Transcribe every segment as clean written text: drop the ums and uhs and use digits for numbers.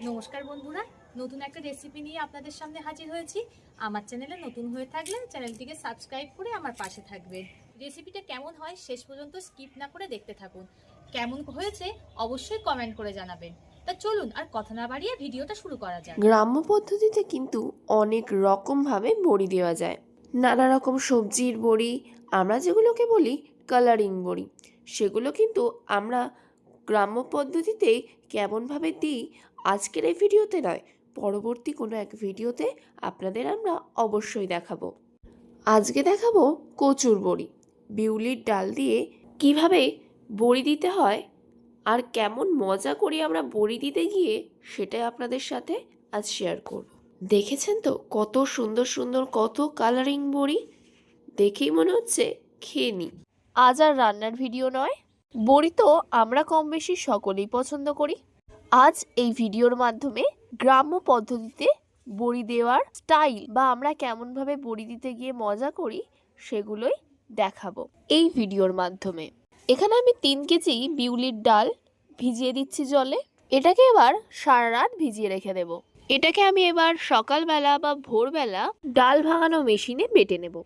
নমস্কার বন্ধুরা, নতুন একটা রেসিপি নিয়ে আপনাদের সামনে হাজির হয়েছি। আমার চ্যানেলে নতুন হয়ে থাকলে চ্যানেলটিকে সাবস্ক্রাইব করে আমার পাশে থাকবেন। রেসিপিটা কেমন হয় শেষ পর্যন্ত স্কিপ না করে দেখতে থাকুন। কেমন হয়েছে অবশ্যই কমেন্ট করে জানাবেন। তা চলুন আর কথা না বাড়িয়ে ভিডিওটা শুরু করা যাক। গ্রাম্য পদ্ধতিতে কিন্তু অনেক রকমভাবে বড়ি দেওয়া যায়। নানা রকম সবজির বড়ি, আমরা যেগুলোকে বলি কালারিং বড়ি, সেগুলো কিন্তু আমরা গ্রাম্য পদ্ধতিতে কেমনভাবে দিই আজকের এই ভিডিওতে নয়, পরবর্তী কোনো এক ভিডিওতে আপনাদের আমরা অবশ্যই দেখাবো। আজকে দেখাবো কচুর বড়ি। বিউলির ডাল দিয়ে কিভাবে বড়ি দিতে হয় আর কেমন মজা করি আমরা বড়ি দিতে গিয়ে, সেটাই আপনাদের সাথে আজ শেয়ার করব। দেখেছেন তো কত সুন্দর সুন্দর কত কালারিং বড়ি, দেখেই মনে হচ্ছে খেয়ে নিই। আজ আর রান্নার ভিডিও নয়, বড়ি তো আমরা কম বেশি সকলেই পছন্দ করি। আজ এই ভিডিওর মাধ্যমে গ্রাম্য পদ্ধতিতে বড়ি দেওয়ার স্টাইল বা আমরা কেমনভাবে বড়ি দিতে গিয়ে মজা করি সেগুলোই দেখাবো এই ভিডিওর মাধ্যমে। এখানে আমি 3 কেজি বিউলির ডাল ভিজিয়ে দিচ্ছি জলে। এটাকে এবার সারা রাত ভিজিয়ে রেখে দেব। এটাকে আমি এবার সকালবেলা বা ভোরবেলা ডাল ভাঙানো মেশিনে বেটে নেব।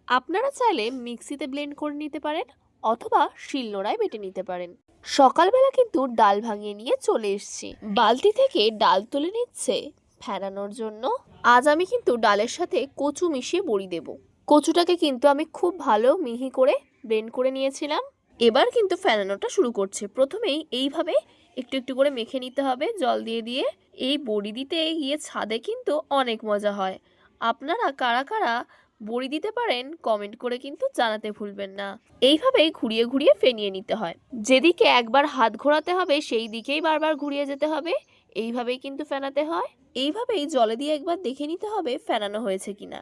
আপনারা চাইলে মিক্সিতে ব্লেন্ড করে নিতে পারেন অথবা শিলনোড়ায় বেটে নিতে পারেন। সকালবেলা কিন্তু ডাল ভাঙিয়ে নিয়ে চলে এসেছি, বালতি থেকে ডাল তুলে নিচ্ছে ফেনানোর জন্য। আজ আমি কিন্তু ডালের সাথে কচু মিশিয়ে বড়ি দেব। কচুটাকে কিন্তু আমি খুব ভালো মিহি করে ব্লেন্ড করে নিয়েছিলাম। এবার কিন্তু ফেনানোটা শুরু করছে। প্রথমেই এইভাবে একটু একটু করে মেখে নিতে হবে জল দিয়ে দিয়ে। এই বড়ি দিতে গিয়ে ছাদে কিন্তু অনেক মজা হয়। আপনারা কারা কারা বড়ি দিতে পারেন কমেন্ট করে কিন্তু জানাতে ভুলবেন না। এইভাবেই ঘুরিয়ে ঘুরিয়ে ফেনিয়ে নিতে হয়। যেদিকে একবার হাত ঘোরাতে হবে সেই দিকেই বারবার ঘুরিয়ে যেতে হবে। এইভাবেই কিন্তু ফেনাতে হয়। এইভাবেই জলে দিয়ে একবার দেখে নিতে হবে ফেনানো হয়েছে কিনা।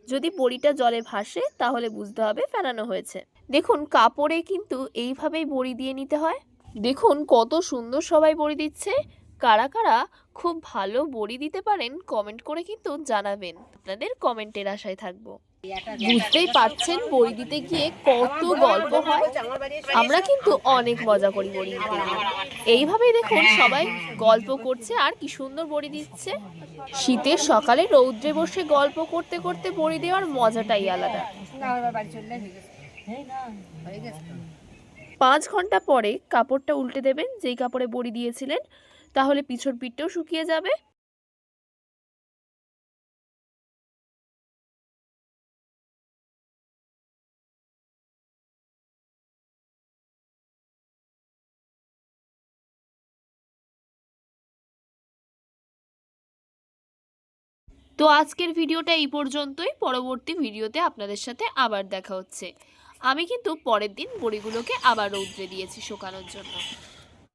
যদি বড়িটা জলে ভাসে তাহলে বুঝতে হবে ফেনানো হয়েছে। দেখুন কাপড়ে কিন্তু এইভাবেই বড়ি দিয়ে নিতে হয়। দেখুন কত সুন্দর সবাই বড়ি দিচ্ছে। কারা কারা খুব ভালো বড়ি দিতে পারেন কমেন্ট করে কিন্তু জানাবেন। আপনাদের কমেন্টের আশায় থাকবো। বুঝতেই পারছেন বড়ি দিতে গিয়ে কত গল্প হয়। আমরা কিন্তু অনেক মজা করি বড়ি দিতে গিয়ে। এইভাবেই দেখুন সবাই গল্প করছে আর কি সুন্দর বড়ি দিচ্ছে। শীতের সকালে রৌদ্রে বসে গল্প করতে করতে বড়ি দেওয়ার মজাটাই আলাদা। 5 ঘন্টা পরে কাপড়টা উল্টে দেবেন যেই কাপড়ে বড়ি দিয়েছিলেন, তাহলে পিছন পিঠটাও শুকিয়ে যাবে। তো আজকের ভিডিওটা এই পর্যন্তই। পরবর্তী ভিডিওতে আপনাদের সাথে আবার দেখা হচ্ছে। আমি কিন্তু পরের দিন বড়িগুলোকে আবার রৌদ্রে দিয়েছি শুকানোর জন্য।